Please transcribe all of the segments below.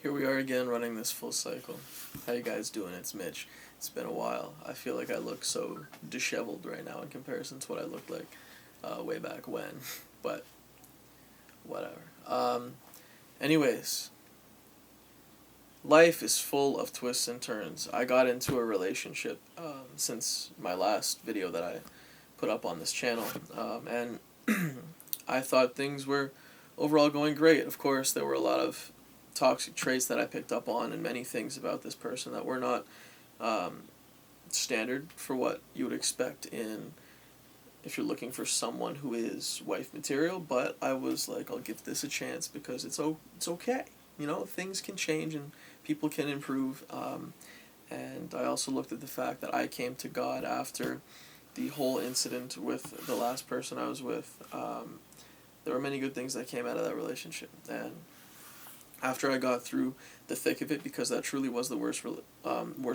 Here we are again running this full cycle. How you guys doing? It's Mitch. It's been a while. I feel like I look so disheveled right now in comparison to what I looked like way back when, but whatever. Anyways, life is full of twists and turns. I got into a relationship since my last video that I put up on this channel, and I thought things were overall going great. Of course, there were a lot of toxic traits that I picked up on, and many things about this person that were not standard for what you would expect in if you're looking for someone who is wife material. But I was like, I'll give this a chance because it's okay. You know, things can change and people can improve. And I also looked at the fact that I came to God after the whole incident with the last person I was with. There were many good things that came out of that relationship, and after I got through the thick of it, because that truly was the worst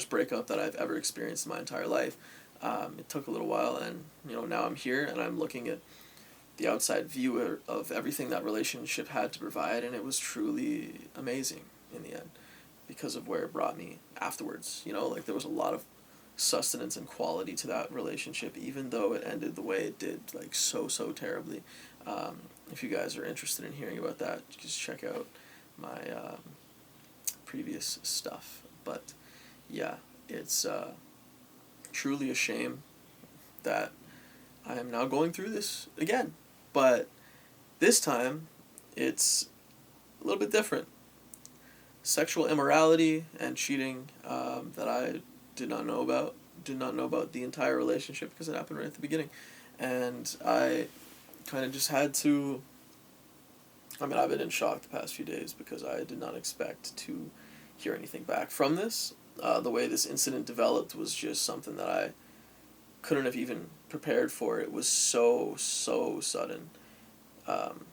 breakup that I've ever experienced in my entire life, it took a little while, and now I'm here and I'm looking at the outside view of everything that relationship had to provide, and it was truly amazing in the end because of where it brought me afterwards. There was a lot of sustenance and quality to that relationship, even though it ended the way it did, like so terribly. If you guys are interested in hearing about that, just check out my previous stuff. But yeah, it's truly a shame that I am now going through this again. But this time, it's a little bit different. Sexual immorality and cheating that I did not know about. Did not know about the entire relationship because it happened right at the beginning. And I kind of just had to... I've been in shock the past few days because I did not expect to hear anything back from this. The way this incident developed was just something that I couldn't have even prepared for. It was so sudden. And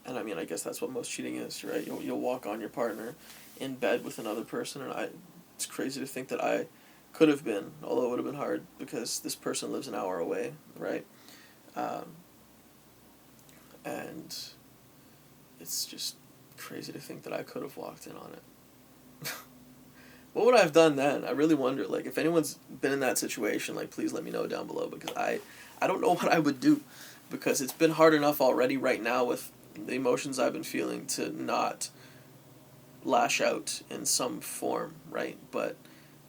I guess that's what most cheating is, right? You'll walk on your partner in bed with another person, and it's crazy to think that I could have been, although it would have been hard because this person lives an hour away, right? And it's just crazy to think that I could have walked in on it. What would I have done then? I really wonder. If anyone's been in that situation, please let me know down below, because I don't know what I would do, because it's been hard enough already right now with the emotions I've been feeling to not lash out in some form, right? But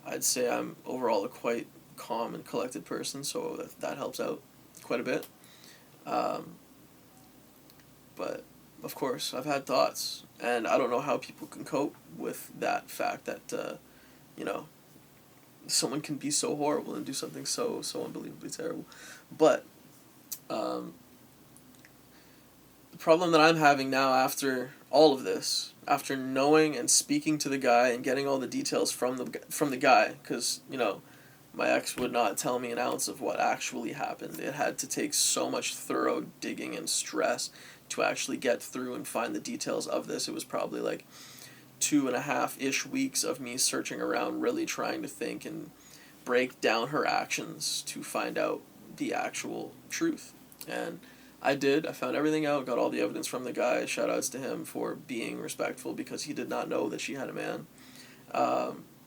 I'd say I'm overall a quite calm and collected person, so that helps out quite a bit. But, of course, I've had thoughts, and I don't know how people can cope with that fact that, someone can be so horrible and do something so unbelievably terrible. But, the problem that I'm having now after all of this, after knowing and speaking to the guy and getting all the details from the guy, because, my ex would not tell me an ounce of what actually happened. It had to take so much thorough digging and stress to actually get through and find the details of this. It was probably 2.5-ish weeks of me searching around, really trying to think and break down her actions to find out the actual truth. And I did. I found everything out, got all the evidence from the guy. Shout-outs to him for being respectful, because he did not know that she had a man.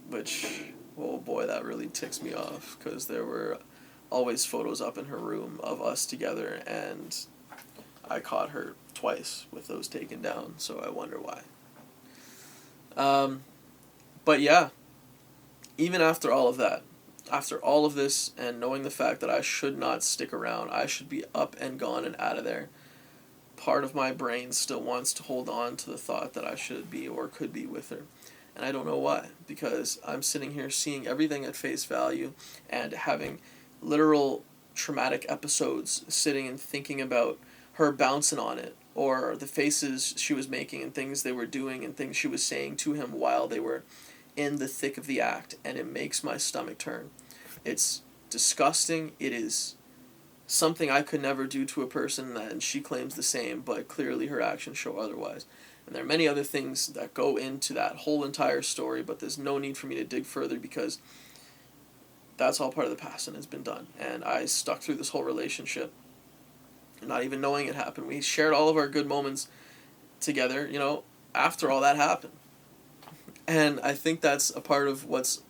Which, oh boy, that really ticks me off, because there were always photos up in her room of us together, and I caught her twice with those taken down, so I wonder why. But yeah, even after all of that, after all of this, and knowing the fact that I should not stick around, I should be up and gone and out of there, part of my brain still wants to hold on to the thought that I should be or could be with her. And I don't know why, because I'm sitting here seeing everything at face value and having literal traumatic episodes, sitting and thinking about her bouncing on it, or the faces she was making and things they were doing and things she was saying to him while they were in the thick of the act, and it makes my stomach turn. It's disgusting. It is something I could never do to a person, and she claims the same, but clearly her actions show otherwise. And there are many other things that go into that whole entire story, but there's no need for me to dig further, because that's all part of the past and has been done. And I stuck through this whole relationship not even knowing it happened. We shared all of our good moments together, after all that happened. And I think that's a part of what's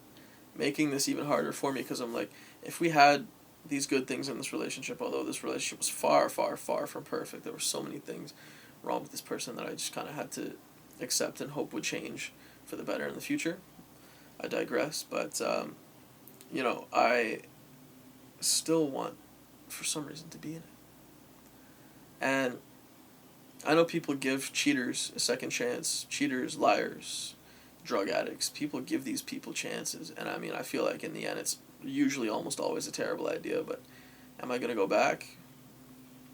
making this even harder for me, because I'm like, if we had these good things in this relationship, although this relationship was far, far, far from perfect, there were so many things wrong with this person that I just kind of had to accept and hope would change for the better in the future. I digress, but, I still want, for some reason, to be in it. And I know people give cheaters a second chance, cheaters, liars, drug addicts. People give these people chances, and I mean, I feel like in the end it's usually almost always a terrible idea, but am I going to go back?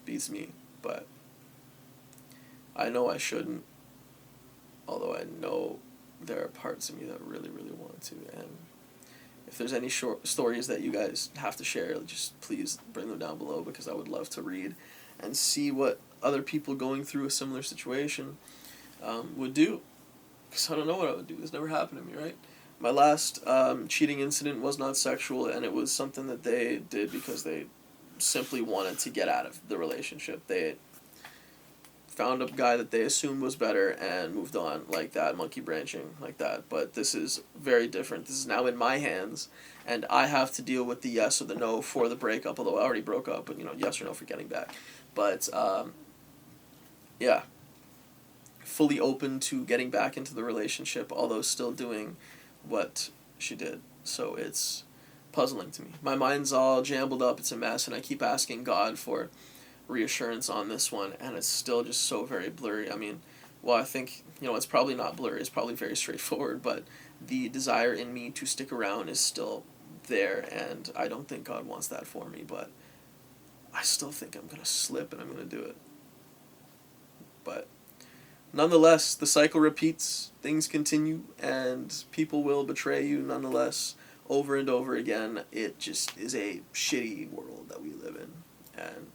Beats me, but I know I shouldn't, although I know there are parts of me that really, really want to, and if there's any short stories that you guys have to share, just please bring them down below, because I would love to read and see what other people going through a similar situation would do. Because I don't know what I would do. This never happened to me, right? My last cheating incident was not sexual, and it was something that they did because they simply wanted to get out of the relationship. They found a guy that they assumed was better and moved on like that, monkey branching like that. But this is very different. This is now in my hands, and I have to deal with the yes or the no for the breakup, although I already broke up, but, yes or no for getting back. But, yeah, fully open to getting back into the relationship, although still doing what she did. So it's puzzling to me. My mind's all jambled up, it's a mess, and I keep asking God for reassurance on this one, and it's still just so very blurry. I mean, well, I think, it's probably not blurry, it's probably very straightforward, but the desire in me to stick around is still there, and I don't think God wants that for me, but I still think I'm going to slip and I'm going to do it. But nonetheless, the cycle repeats, things continue, and people will betray you nonetheless over and over again. It just is a shitty world that we live in, and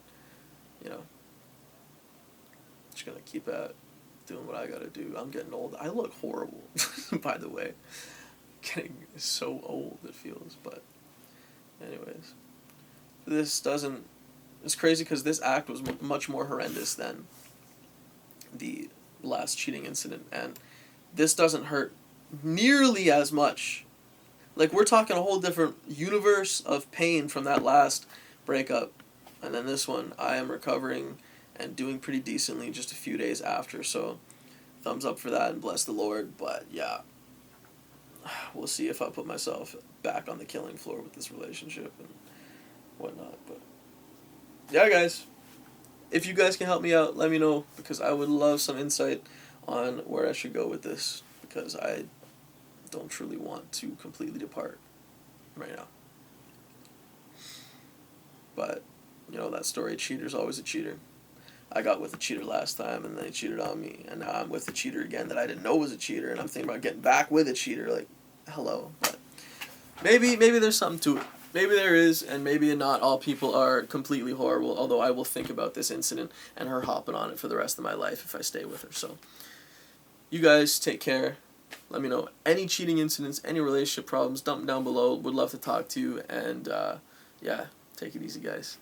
just gonna keep at doing what I gotta do. I'm getting old. I look horrible, by the way. Getting so old, it feels. But anyways, it's crazy because this act was much more horrendous than the last cheating incident, and this doesn't hurt nearly as much. Like, we're talking a whole different universe of pain from that last breakup, and then this one, I am recovering and doing pretty decently just a few days after, so thumbs up for that and bless the Lord. But yeah, we'll see if I put myself back on the killing floor with this relationship and whatnot. But yeah, guys, if you guys can help me out, let me know, because I would love some insight on where I should go with this, because I don't truly want to completely depart right now. But, that story, cheater's always a cheater. I got with a cheater last time, and they cheated on me, and now I'm with a cheater again that I didn't know was a cheater, and I'm thinking about getting back with a cheater. Like, hello. But maybe there's something to it. Maybe there is, and maybe not all people are completely horrible, although I will think about this incident and her hopping on it for the rest of my life if I stay with her. So, you guys take care. Let me know any cheating incidents, any relationship problems, dump them down below. Would love to talk to you, and yeah, take it easy, guys.